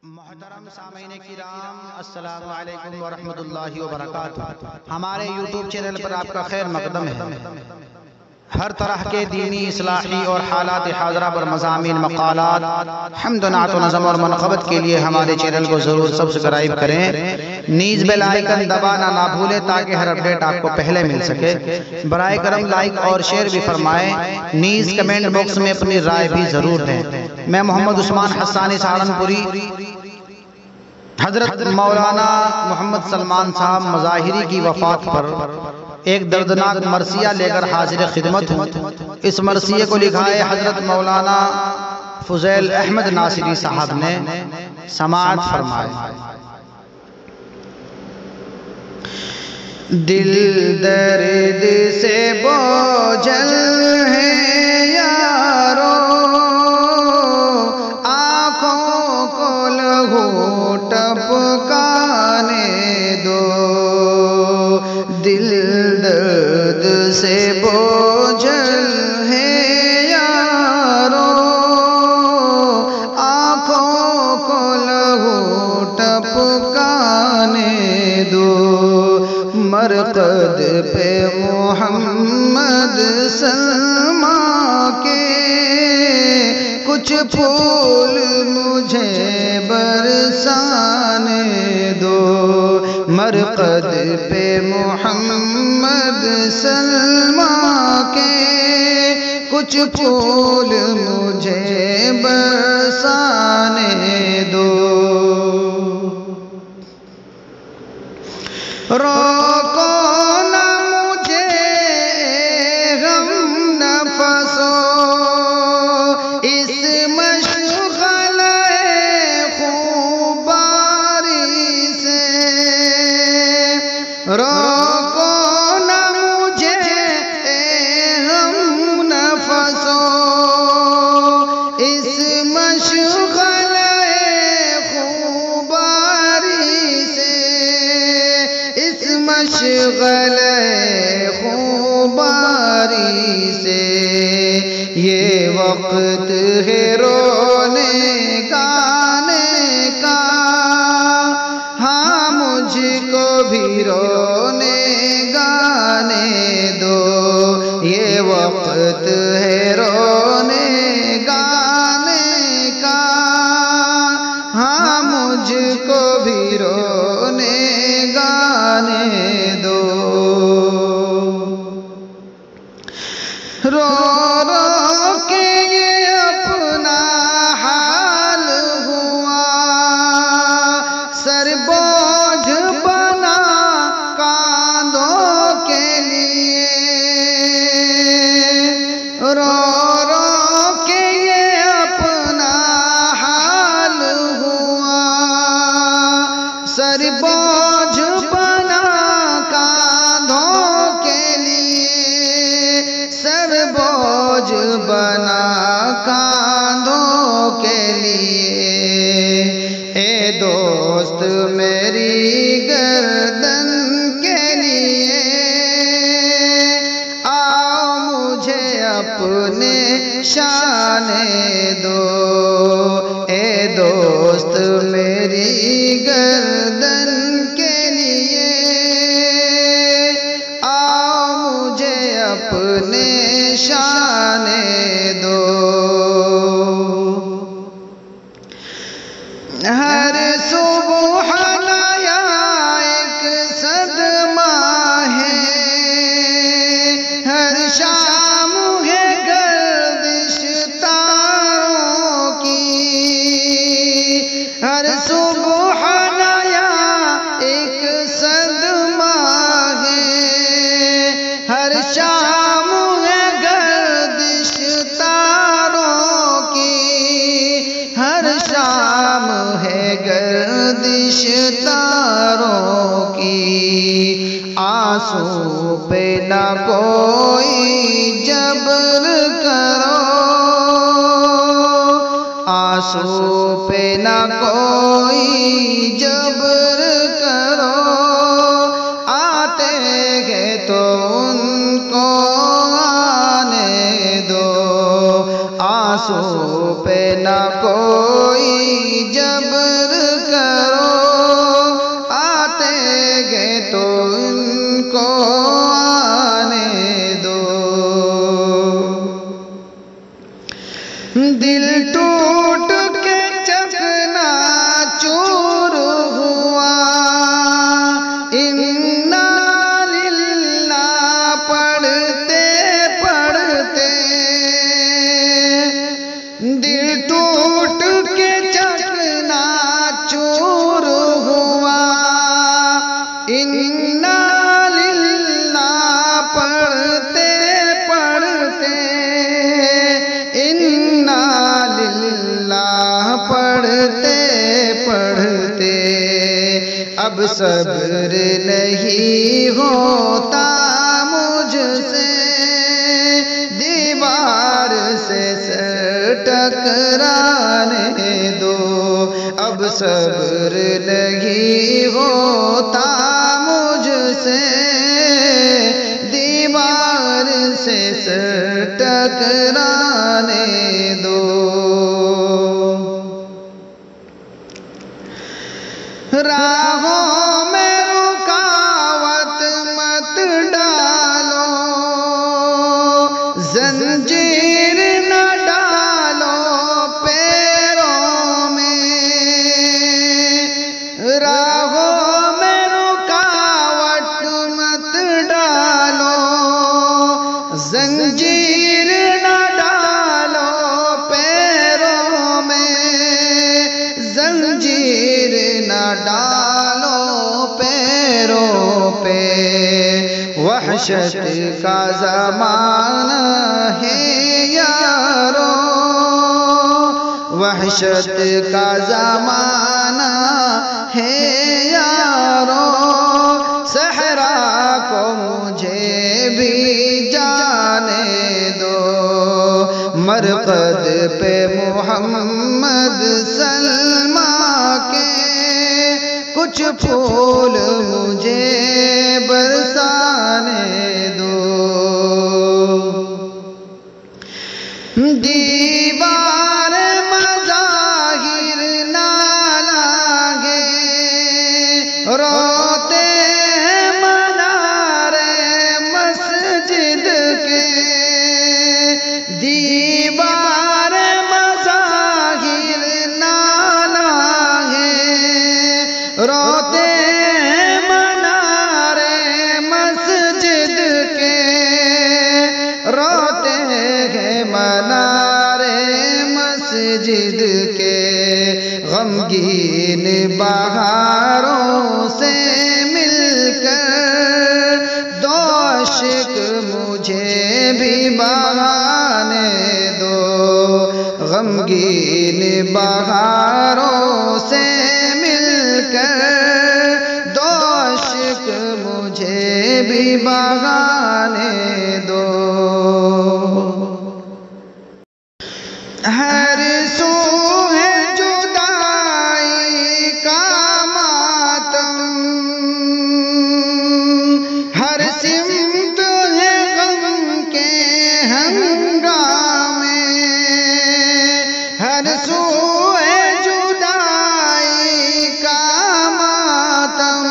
محترم سامعین کرام، السلام علیکم ورحمۃ اللہ وبرکاتہ۔ ہمارے یوٹیوب چینل پر آپ کا خیر مقدم ہے۔ ہر طرح کے دینی، اصلاحی اور حالات حاضرہ پر مضامین، مقالات، حمد و نعت و نظم اور منقبت کے لیے ہمارے چینل کو ضرور سبسکرائب کریں، نیز بیل آئیکن دبانا نہ بھولیں تاکہ ہر اپڈیٹ آپ کو پہلے مل سکے۔ برائے کرم لائک اور شیئر بھی فرمائیں، نیز کمنٹ باکس میں اپنی رائے بھی ضرور دیں۔ میں محمد عثمان حسانی سہارنپوری حضرت مولانا محمد سلمان صاحب مظاہری کی وفات پر ایک دردناک مرثیہ لے کر حاضر خدمت ہوں۔ اس مرثیے کو لکھا ہے حضرت مولانا فضیل احمد ناصری صاحب نے، سماعت فرمائے۔ دل درد سے بوجھل ہے یارو، آنکھوں کو لہو ٹپکانے دو، دل درد سے بوجھل ہے یارو، آنکھوں کو لہو ٹپکانے دو، مرقد پہ محمد سلمان کے کچھ پھول مجھے برسانے دو، مرقد پہ محمد سلمان کے کچھ پھول مجھے برسانے دو، روکو نہ مجھے غم نفسو اس مشغلہ خوباری سے، روکو نہ مجھے غم نفسو اس مشغلہ خوباری سے، اس مشغلہ خوباری سے، یہ وقت ہے رونے گانے کا، ہاں مجھ کو بھی رونے گانے دو، یہ وقت ہے رونے گانے کا، ہاں مجھ کو بھی رونے گانے دو، رو رو کے یہ اپنا حال ہوا، سر بوجھ بنا کاندھوں کے لیے، رو رو کے یہ اپنا حال ہوا، سر بوجھ بنا کاندھوں کے لیے، سر بوجھ بنا کاندھوں کے لیے، اے دوست میری گردن کے لیے، آؤ مجھے اپنے شانے دو، اے دوست میری گردن کے لیے، آؤ مجھے اپنے شانے دو، ہر صبح نیا ایک صدمہ ہے، ہر شام ہے گردش تاروں کی، ہر صبح نیا ایک صدمہ ہے، ہر شام ہے گردش تاروں کی، ہر شام ہے گردش تاروں کی، آنسو پہ نہ کوئی جبر کرو، آنسو پہ نہ کوئی جبر کرو، آتے گے تو ان کو آنے دو، آنسو پہ نہ کوئی جبر اب صبر نہیں ہوتا مجھ سے، دیوار سے سر ٹکرانے دو، اب صبر نہیں ہوتا مجھ سے، دیوار سے سر ٹکرانے دو۔ راہوں میں رکاوٹ مت ڈالو، زنجیر نہ ڈالو پیروں میں، راہوں میں رکاوٹ مت ڈالو، زنجیر نہ ڈالو پیروں میں، زنجیر نہ ڈالو پیروں پہ، وحشت کا زمانہ ہے یارو، وحشت کا زمانہ ہے یارو، صحرا کو مجھے بھی جانے دو، مرقد پہ محمد سلمہ کے کچھ پھول مجھے برسانے دو، دیوار مظاہر نہ لانگے، روتے ہیں منارے مسجد کے، دیوار مظاہر نہ لانگے، روتے ہیں منارے مسجد کے، روتے ہیں منارے مسجد کے، غمگین بہاروں سے مل کر دو عشق مجھے بھی بہانے دو، غمگین بہاروں سے مل کر دو عشق مجھے بھی بہانے دو، ہر سو ہے جدائی کا ماتم، ہر سمت ہے غم کے ہنگامے، ہر سو ہے جدائی کا ماتم،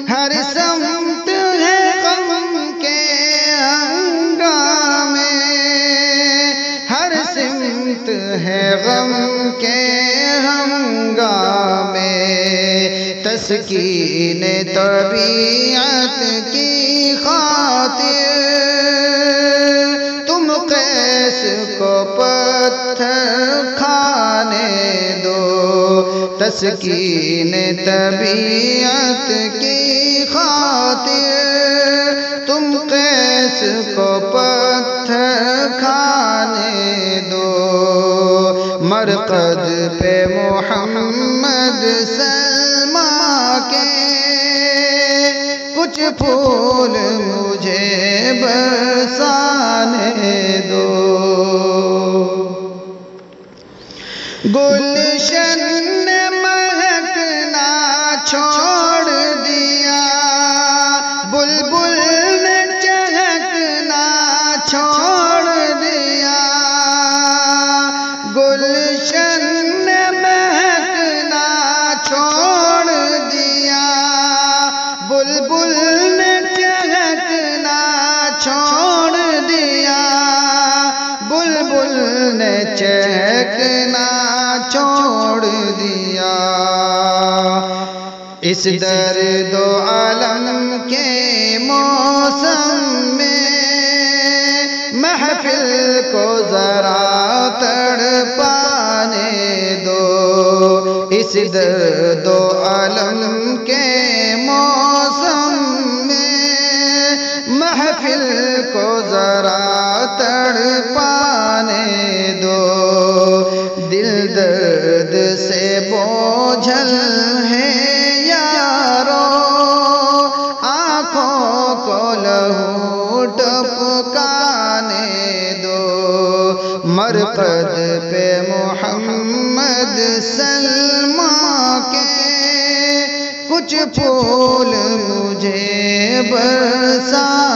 ہر سمت ہے غم کے ہنگامے، ہر سمت ہے غم کے ہنگامے، تسکین طبیعت کی خاطر تم قیس کو پتھر کھانے دو، تسکین طبیعت کی خاطر تم قیس کو پتھر کھانے دو، مرقد پہ محمد سلمہ کے کچھ پھول مجھے برسانے دو، گلشن نے مہکنا چھوڑ دیا، بلبل نے چہکنا چھوڑ دیا، گلشن نے مہکنا چھوڑ دیا، بلبل نے چہکنا چھوڑ دیا، بلبل نے چہکنا چھوڑ دیا، اس درد و علم کے موسم میں محفل کو ذرا تڑپانے دو، اس درد و علم کے موسم میں محفل کو ذرا تڑپانے دو، دل درد سے بوجھل ہے یا سلمیٰ کے کچھ پھول مجھے برسا